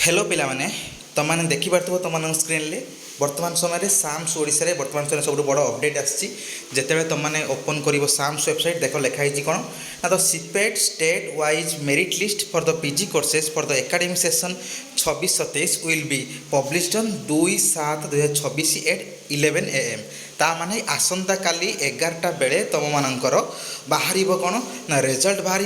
Hello पिला माने तुमने देखिपो तुम स्क्रीन रे वर्तमान समय साम्स ओडिशा रे वर्तमान समय सब बड़ अपडेट आसी जिते तुमने ओपन कर साम्स वेबसाइट देख लिखाई कौन ना तो CIPET state wise merit list for the PG courses for the academic session 26-27 will be published on 2/7/2026 at 11 AM ता माने आसंता काली 11टा बेले तुम मानकर बाहर कौन ना रिजल्ट बाहर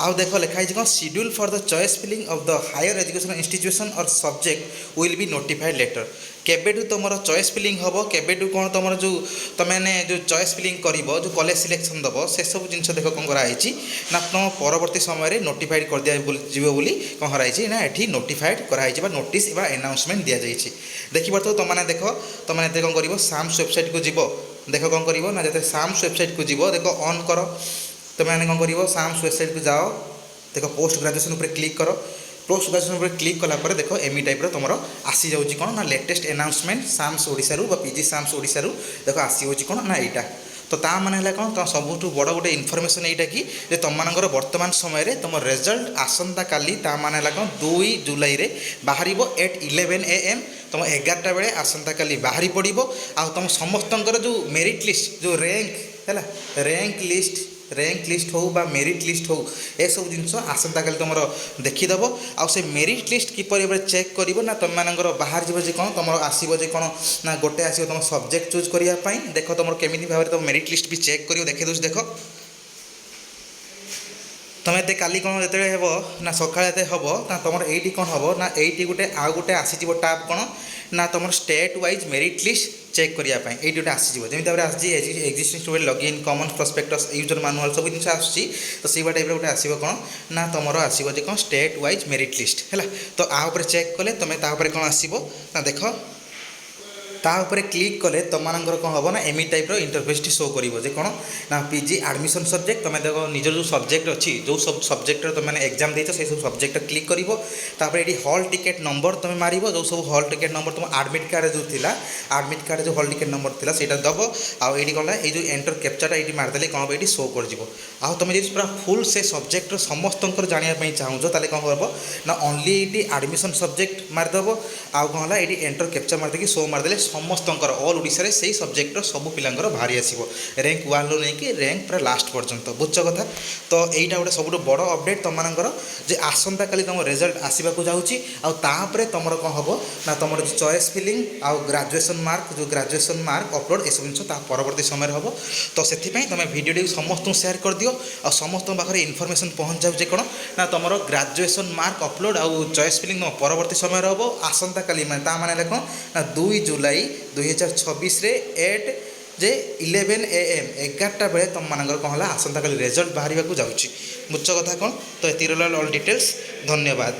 आउ देख लिखाई कौन schedule for the choice filling of the higher education institution और subject will be notified later केबेटू तुम चॉइस फिलिंग हम केबेटू कौन तुम जो तुमने जो चॉइस फिलिंग कर जो कॉलेज सिलेक्शन दब से सब जिन देख कौन कराई ना तुम परवर्ती समय नोटिफाइड कर दिया बोली कौन कराई ना ये नोटिफाइड कराई नोटिस एनाउंसमेंट दि जाइए देखिए तुमने देख तुमने कौन कर साम्स वेबसाइट को जीव देख कौन कर ना जो साम्स वेबसाइट को जीव देख ऑन कर तुमने कौन कर साम्स वेबसाइट को जाओ देख पोस्ट ग्रेजुएशन उपर क्लिक कर पोस्ट ग्रेजुएशन उपर क्लिक कलापर देख एमी टाइप तुम आसी जाऊँगी कौन ना latest announcement SAMS Odisha PG SAMS Odisha देख आसी कौन ना यहाँ तो ता माने कौन तो सबुठ बड़ गोटे इनफर्मेशन यहाँ कि तुम वर्तमान समय तुम रिजल्ट आसंता काली ता माने कौन 2 जुलाई रे बाहर एट 11 AM तुम 11टा बेले आसंता काली बाहरी पड़ो आ तुम समस्त जो मेरिट लिस्ट जो रैंक लिस्ट हो बा मेरिट लिस्ट हो ए सब जिन आसंता काली तुम देखीदेव आउ से मेरिट लिस्ट किपर चेक कर ना तुम बाहर जी कौन तुम आसो कौन ना गोटे आस तुम सब्जेक्ट चूज करने देख तुम केमी भाव में तुम मेरिट लिस्ट भी चेक कर देखे दूस देख तुम ये काली कौन जो हे ना सका हम ना तुम ये कौन हम ना ये गोटे आउ गोटे आसीज टाप कौन ना तुम state wise merit list check करने ये गोटे आसीज जमी भाव आसी existing student login common prospectus user manual सब जिन आसूँ तो से टाइप गोटे आसो कौन ना तुम आसो कौन स्टेट वाइज मेरिट लिस्ट है तो आउे चेक कले तुम्हें कौन आसो ना देख तापर क्लिक कले तुम कौन हम ना एमी टाइप इंटरफेस शो कर कौन ना पीजी एडमिशन सब्जेक्ट तुम देख निजर जो सब्जेक्ट अच्छी जो सब सब्जेक्ट तुमने एग्जाम देच से सब सब्जेक्ट क्लिक कर ये हॉल टिकेट नंबर तुम मार जो सब हॉल टिकेट नंबर तुम आडमिट कार्ड जो थी आडमिट कार्ड जो हॉल टिकेट नंबर थी से दब आउ ये कौन ये जो एंटर कैप्चाटा ये मारदे कौन ये शो कर तुम जो पूरा फुल से सब्जेक्ट समस्त जानापी चाहूँ ताले कौन हम ना ओनली ये एडमिशन सब्जेक्ट मारदेव आउ कौन है ये एंटर कैप्चा मारदे शो मारदे समस्त ऑल ओडिशा रे से सब्जेक्ट सब पिलांकर भारी आसो रैंक 1 रू नहीं रैंक पूरा लास्ट पर्यंत बुझ कथा तो यहाँ गोटे सब बड़ अपडेट तुम जे आसंता काली तुम रिजल्ट आसवाक जाऊँगी आउे तुम कौन हम ना तुम जो चॉइस फिलिंग आउ ग्रेजुएशन मार्क जो ग्रेजुएशन मार्क अपलोड ये सब जिन परवर्ती समय हम तो से तुम भिडियो समस्त शेयर कर दियो आ समस्त पाखे इनफर्मेशन पहुँच जाऊे कौन ना तुम ग्रेजुएशन मार्क अपलोड आउ चॉइस फिलिंग तुम परवर्ती समय हम आसंता काली माने कौन ना 2 जुलाई 2026 रे एट जे 11 AM 11टा बेले तुम मानकर कौन है आसंता काली रिजल्ट बाहर जाऊँगी बुझ कथा कौन तो ये ऑल डिटेल्स धन्यवाद।